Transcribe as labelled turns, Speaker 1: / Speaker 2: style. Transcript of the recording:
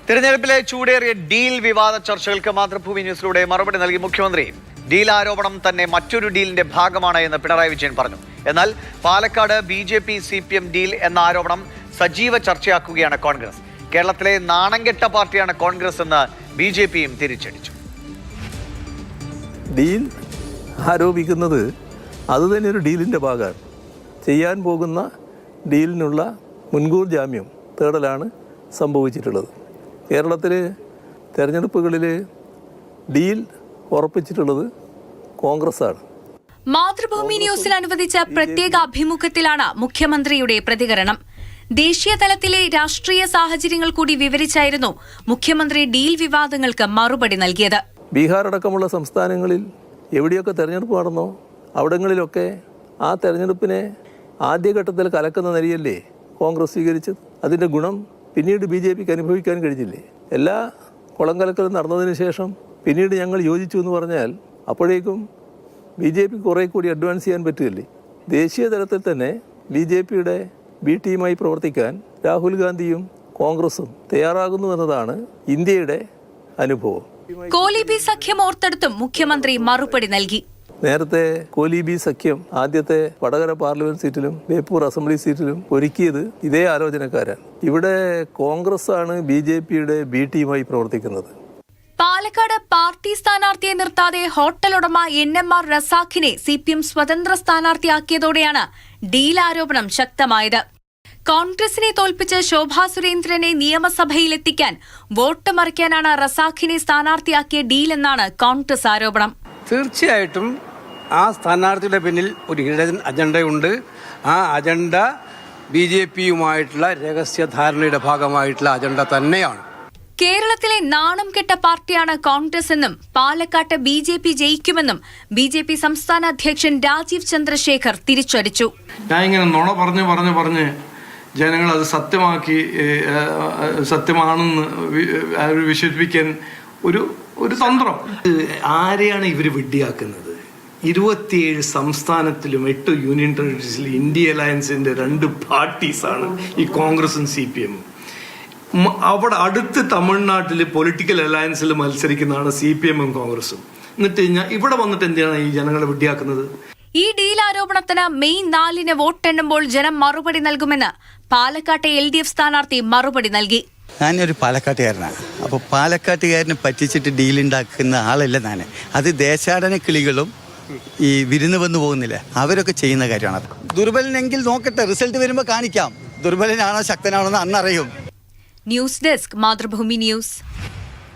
Speaker 1: തിരഞ്ഞെടുപ്പിലെ ചൂടേറിയ ഡീൽ വിവാദ ചർച്ചകൾക്ക് മാതൃഭൂമി ന്യൂസിലൂടെ മറുപടി നൽകി മുഖ്യമന്ത്രി. ഡീൽ ആരോപണം തന്നെ മറ്റൊരു ഡീലിന്റെ ഭാഗമാണ് എന്ന് പിണറായി വിജയൻ പറഞ്ഞു. എന്നാൽ പാലക്കാട് BJP CPM ഡീൽ എന്ന ആരോപണം സജീവ ചർച്ചയാക്കുകയാണ് കോൺഗ്രസ്. കേരളത്തിലെ നാണംകെട്ട പാർട്ടിയാണ് കോൺഗ്രസ് എന്ന് BJPയും തിരിച്ചടിച്ചു.
Speaker 2: ഡീൽ ആരോപിക്കുന്നത് അതുതന്നെ ഒരു ഡീലിൻ്റെ ഭാഗമാണ്. ചെയ്യാൻ പോകുന്ന ഡീലിനുള്ള മുൻകൂർ ജാമ്യം തേടലാണ് സംഭവിച്ചിട്ടുള്ളത്. കേരളത്തിൽ തെരഞ്ഞെടുപ്പുകളിൽ ഡീൽ ഉറപ്പിച്ചിട്ടുള്ളത് കോൺഗ്രസ്സാണ്.
Speaker 3: മാതൃഭൂമി ന്യൂസിൽ അനുവദിച്ച പ്രത്യേക അഭിമുഖത്തിലാണ് മുഖ്യമന്ത്രിയുടെ പ്രതികരണം. ദേശീയ തലത്തിലെ രാഷ്ട്രീയ സാഹചര്യങ്ങൾ കൂടി വിവരിച്ചായിരുന്നു മുഖ്യമന്ത്രി ഡീൽ വിവാദങ്ങൾക്ക് മറുപടി നൽകിയത്.
Speaker 2: ബീഹാർ അടക്കമുള്ള സംസ്ഥാനങ്ങളിൽ എവിടെയൊക്കെ തെരഞ്ഞെടുപ്പ് നടന്നോ അവിടങ്ങളിലൊക്കെ ആ തെരഞ്ഞെടുപ്പിനെ ആദ്യഘട്ടത്തിൽ കലക്കുന്ന നിലയല്ലേ കോൺഗ്രസ് സ്വീകരിച്ചത്. അതിൻ്റെ ഗുണം പിന്നീട് BJPക്ക് അനുഭവിക്കാൻ കഴിഞ്ഞില്ലേ. എല്ലാ കുളം കലക്കലും നടന്നതിന് ശേഷം പിന്നീട് ഞങ്ങൾ യോജിച്ചു എന്ന് പറഞ്ഞാൽ അപ്പോഴേക്കും BJPക്ക് കുറേ കൂടി അഡ്വാൻസ് ചെയ്യാൻ പറ്റുകയില്ലേ. ദേശീയ തലത്തിൽ തന്നെ BJPയുടെ B ടീമായി പ്രവർത്തിക്കാൻ രാഹുൽ ഗാന്ധിയും കോൺഗ്രസും തയ്യാറാകുന്നുവെന്നതാണ് ഇന്ത്യയുടെ അനുഭവം.
Speaker 3: കോലീബി സഖ്യം ഓർത്തെടുത്തും മുഖ്യമന്ത്രി മറുപടി നൽകി.
Speaker 2: നേരത്തെ കോലീബി സഖ്യം ആദ്യത്തെ വടകര പാർലമെന്റ് സീറ്റിലും ബേപ്പൂർ അസംബ്ലി സീറ്റിലും ഒരുക്കിയത് ഇതേ ആലോചനക്കാരാണ്. ഇവിടെ കോൺഗ്രസ് ആണ് BJPയുടെ B ടീമായി പ്രവർത്തിക്കുന്നത്.
Speaker 3: പാലക്കാട് പാർട്ടി സ്ഥാനാർത്ഥിയെ നിർത്താതെ ഹോട്ടൽ ഉടമ NMR റസാഖിനെ CPM സ്വതന്ത്ര സ്ഥാനാർത്ഥിയാക്കിയതോടെയാണ് ഡീൽ ആരോപണം ശക്തമായത്. കോൺഗ്രസിനെ തോൽപ്പിച്ച് ശോഭാ സുരേന്ദ്രനെ നിയമസഭയിലെത്തിക്കാൻ വോട്ട് മറിക്കാനാണ് റസാഖിനെ സ്ഥാനാർത്ഥിയാക്കിയ ഡീലെന്നാണ് കോൺഗ്രസ് ആരോപണം.
Speaker 4: തീർച്ചയായിട്ടും ആ സ്ഥാനാർത്ഥിയുടെ പിന്നിൽ ഒരു ഹിഡൻ അജണ്ടയുണ്ട്. ആ അജണ്ട BJPയുമായിട്ടുള്ള രഹസ്യധാരണയുടെ ഭാഗമായിട്ടുള്ള അജണ്ട തന്നെയാണ്.
Speaker 3: കേരളത്തിലെ നാണം കെട്ട പാർട്ടിയാണ് കോൺഗ്രസ് എന്നും പാലക്കാട്ട് BJP ജയിക്കുമെന്നും BJP സംസ്ഥാന അധ്യക്ഷൻ രാജീവ് ചന്ദ്രശേഖർ തിരിച്ചടിച്ചു.
Speaker 5: ഞാൻ ഇങ്ങനെ നുണ പറഞ്ഞ് ജനങ്ങൾ അത് സത്യമാണെന്ന് വിശ്വസിപ്പിക്കാൻ ഒരു തന്ത്രം. ആരെയാണ് ഇവർ വിഡ്ഢിയാക്കുന്നത്? 27 സംസ്ഥാനത്തിലും 8 യൂണിയൻ ടെറിട്ടറീസിലും ഇന്ത്യ അലയൻസിന്റെ 2 പാർട്ടീസാണ് ഈ കോൺഗ്രസും CPMഉം. അവിടെ അടുത്ത് തമിഴ്നാട്ടിൽ പൊളിറ്റിക്കൽ അലയൻസിൽ മത്സരിക്കുന്നതാണ് CPMഉം കോൺഗ്രസും. എന്നിട്ട് ഇവിടെ വന്നിട്ട് എന്തിനാണ് ഈ ജനങ്ങളെ വിഡ്ഢിയാക്കുന്നത്?
Speaker 3: ഈ ഡീൽ ആരോപണത്തിന് മെയ് 4 വോട്ടെണ്ണുമ്പോൾ ജനം മറുപടി നൽകുമെന്ന് പാലക്കാട്ടെ LDF സ്ഥാനാർത്ഥി മറുപടി നൽകി.
Speaker 6: ഞാനൊരു പാലക്കാട്ടുകാരനാണ്. അപ്പോൾ പാലക്കാട്ടുകാരനെ പറ്റിച്ചിട്ട് ഡീലുണ്ടാക്കുന്ന ആളല്ല ഞാൻ. അത് ദേശാടന കിളികളും ഈ വിരുന്ന് വന്നു പോകുന്നില്ല അവരൊക്കെ ചെയ്യുന്ന കാര്യമാണ്. ദുർബലനെങ്കിൽ നോക്കട്ടെ, റിസൾട്ട് വരുമ്പോൾ കാണിക്കാം ദുർബലനാണോ ശക്തനാണോ എന്ന് അന്നറിയും.
Speaker 3: News desk Mathrubhumi news.